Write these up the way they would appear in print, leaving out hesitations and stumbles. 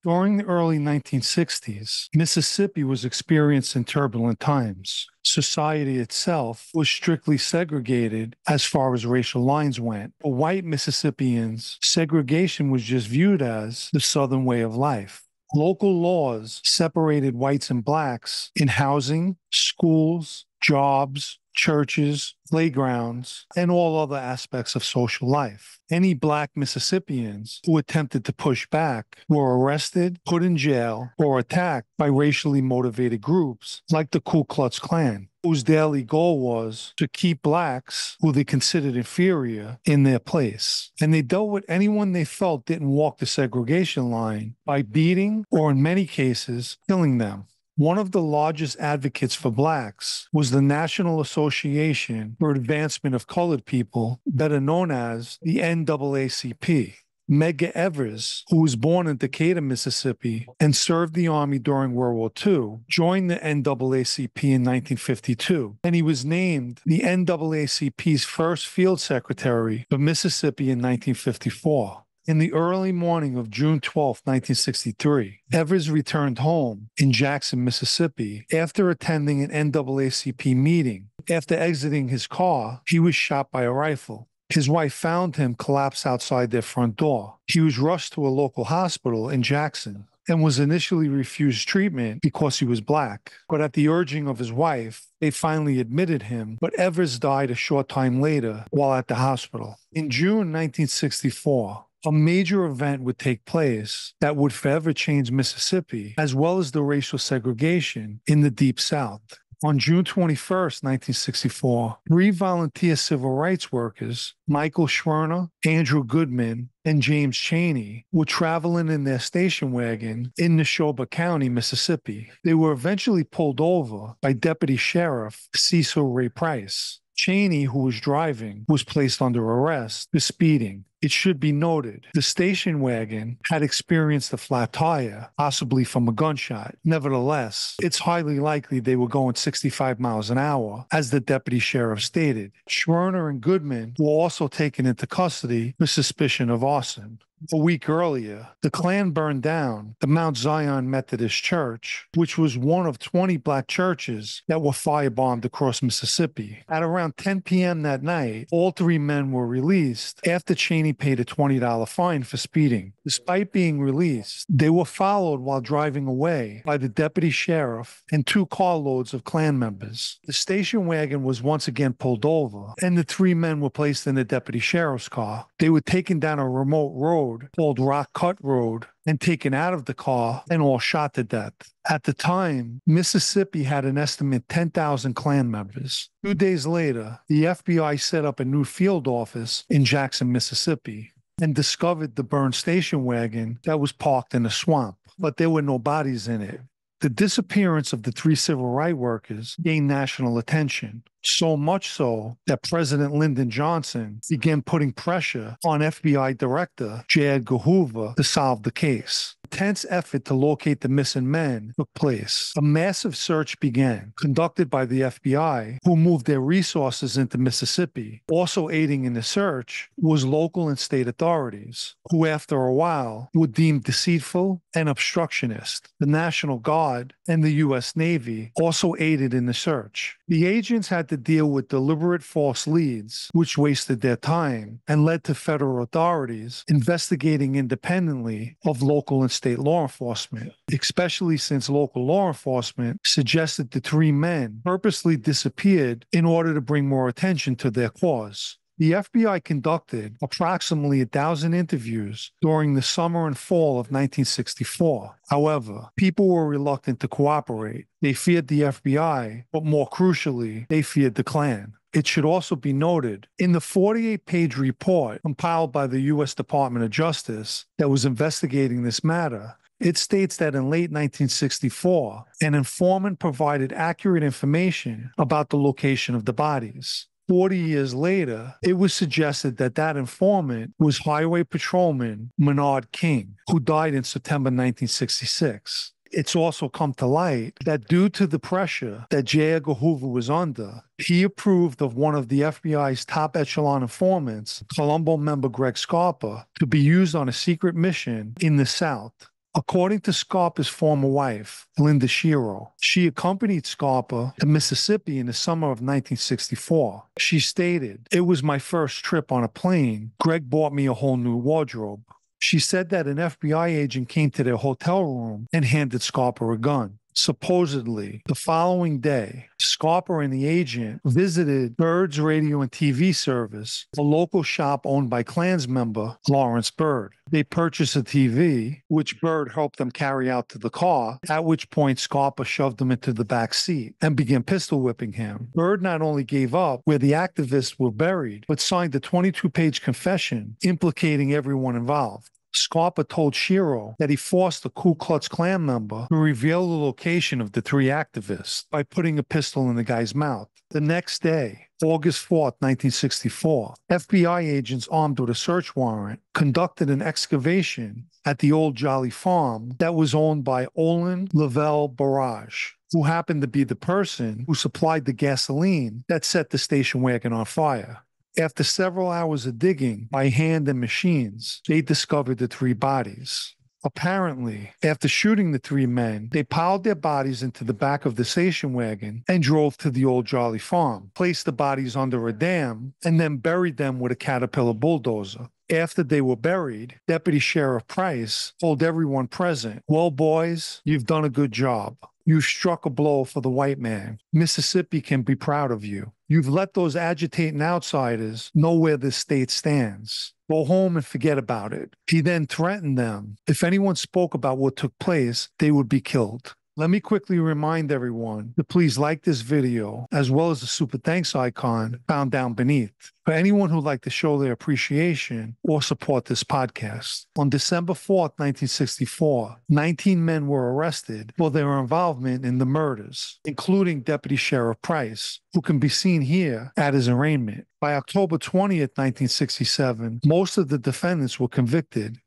During the early 1960s, Mississippi was experiencing turbulent times. Society itself was strictly segregated as far as racial lines went. For white Mississippians, segregation was just viewed as the Southern way of life. Local laws separated whites and blacks in housing, schools, jobs, churches, playgrounds, and all other aspects of social life. Any black Mississippians who attempted to push back were arrested, put in jail, or attacked by racially motivated groups like the Ku Klux Klan, whose daily goal was to keep blacks, who they considered inferior, in their place. And they dealt with anyone they felt didn't walk the segregation line by beating or, in many cases, killing them. One of the largest advocates for blacks was the National Association for Advancement of Colored People, better known as the NAACP. Medgar Evers, who was born in Decatur, Mississippi, and served the Army during World War II, joined the NAACP in 1952, and he was named the NAACP's first field secretary for Mississippi in 1954. In the early morning of June 12, 1963, Evers returned home in Jackson, Mississippi after attending an NAACP meeting. After exiting his car, he was shot by a rifle. His wife found him collapsed outside their front door. He was rushed to a local hospital in Jackson and was initially refused treatment because he was black. But at the urging of his wife, they finally admitted him, but Evers died a short time later while at the hospital. In June 1964, a major event would take place that would forever change Mississippi, as well as the racial segregation in the Deep South. On June 21st, 1964, three volunteer civil rights workers, Michael Schwerner, Andrew Goodman, and James Chaney, were traveling in their station wagon in Neshoba County, Mississippi. They were eventually pulled over by Deputy Sheriff Cecil Ray Price. Chaney, who was driving, was placed under arrest for speeding. It should be noted, the station wagon had experienced a flat tire, possibly from a gunshot. Nevertheless, it's highly likely they were going 65 miles an hour, as the deputy sheriff stated. Schwerner and Goodman were also taken into custody for suspicion of arson. A week earlier, the Klan burned down the Mount Zion Methodist Church, which was one of 20 black churches that were firebombed across Mississippi. At around 10 p.m. that night, all three men were released after Chaney paid a $20 fine for speeding. Despite being released, they were followed while driving away by the deputy sheriff and two carloads of Klan members. The station wagon was once again pulled over, and the three men were placed in the deputy sheriff's car. They were taken down a remote road called Rock Cut Road and taken out of the car and all shot to death. At the time, Mississippi had an estimate 10,000 Klan members. 2 days later, the FBI set up a new field office in Jackson, Mississippi, and discovered the burned station wagon that was parked in a swamp, but there were no bodies in it. The disappearance of the three civil rights workers gained national attention, so much so that President Lyndon Johnson began putting pressure on FBI Director J. Edgar Hoover to solve the case. Intense effort to locate the missing men took place. A massive search began, conducted by the FBI, who moved their resources into Mississippi. Also aiding in the search was local and state authorities, who after a while were deemed deceitful and obstructionist. The National Guard and the U.S. Navy also aided in the search. The agents had to deal with deliberate false leads, which wasted their time and led to federal authorities investigating independently of local and state law enforcement, especially since local law enforcement suggested the three men purposely disappeared in order to bring more attention to their cause. The FBI conducted approximately 1,000 interviews during the summer and fall of 1964. However, people were reluctant to cooperate. They feared the FBI, but more crucially, they feared the Klan. It should also be noted, in the 48-page report compiled by the U.S. Department of Justice that was investigating this matter, it states that in late 1964, an informant provided accurate information about the location of the bodies. 40 years later, it was suggested that that informant was Highway Patrolman Menard King, who died in September 1966. It's also come to light that due to the pressure that J. Edgar Hoover was under, he approved of one of the FBI's top echelon informants, Colombo member Greg Scarpa, to be used on a secret mission in the South. According to Scarpa's former wife, Linda Shiro, she accompanied Scarpa to Mississippi in the summer of 1964. She stated, "It was my first trip on a plane. Greg bought me a whole new wardrobe." She said that an FBI agent came to their hotel room and handed Scarpa a gun. Supposedly, the following day, Scarpa and the agent visited Bird's radio and TV service, a local shop owned by Klans member Lawrence Bird. They purchased a TV, which Bird helped them carry out to the car, at which point Scarpa shoved him into the back seat and began pistol whipping him. Bird not only gave up where the activists were buried, but signed a 22-page confession implicating everyone involved. Scarpa told Shiro that he forced a Ku Klux Klan member to reveal the location of the three activists by putting a pistol in the guy's mouth. The next day, August 4th, 1964, FBI agents armed with a search warrant conducted an excavation at the old Jolly Farm that was owned by Olin Lavelle Barrage, who happened to be the person who supplied the gasoline that set the station wagon on fire. After several hours of digging by hand and machines, they discovered the three bodies. Apparently, after shooting the three men, they piled their bodies into the back of the station wagon and drove to the old Jolly Farm, placed the bodies under a dam, and then buried them with a Caterpillar bulldozer. After they were buried, Deputy Sheriff Price told everyone present, "Well, boys, you've done a good job. You've struck a blow for the white man. Mississippi can be proud of you. You've let those agitating outsiders know where this state stands. Go home and forget about it." He then threatened them. If anyone spoke about what took place, they would be killed. Let me quickly remind everyone to please like this video, as well as the super thanks icon found down beneath, for anyone who'd like to show their appreciation or support this podcast. On December 4th, 1964, 19 men were arrested for their involvement in the murders, including Deputy Sheriff Price, who can be seen here at his arraignment. By October 20th, 1967, most of the defendants were convicted.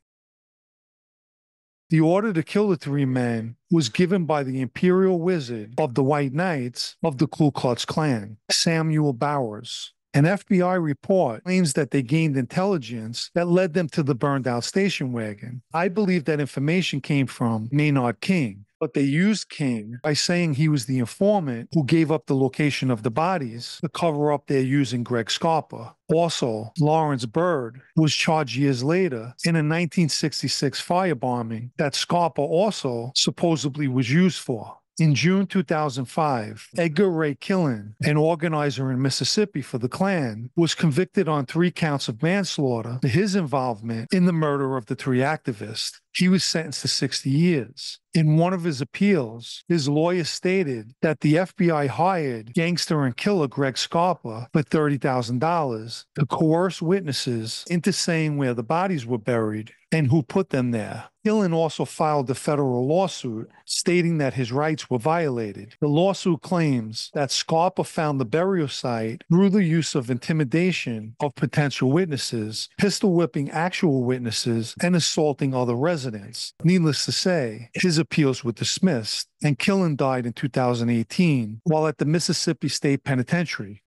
The order to kill the three men was given by the Imperial Wizard of the White Knights of the Ku Klux Klan, Samuel Bowers. An FBI report claims that they gained intelligence that led them to the burned-out station wagon. I believe that information came from Maynard King, but they used King by saying he was the informant who gave up the location of the bodies to cover up their using Greg Scarpa. Also, Lawrence Bird was charged years later in a 1966 firebombing that Scarpa also supposedly was used for. In June 2005, Edgar Ray Killen, an organizer in Mississippi for the Klan, was convicted on 3 counts of manslaughter for his involvement in the murder of the 3 activists. He was sentenced to 60 years. In one of his appeals, his lawyer stated that the FBI hired gangster and killer Greg Scarpa for $30,000 to coerce witnesses into saying where the bodies were buried and who put them there. Killen also filed a federal lawsuit stating that his rights were violated. The lawsuit claims that Scarpa found the burial site through the use of intimidation of potential witnesses, pistol whipping actual witnesses, and assaulting other residents. Needless to say, his appeals were dismissed, and Killen died in 2018 while at the Mississippi State Penitentiary.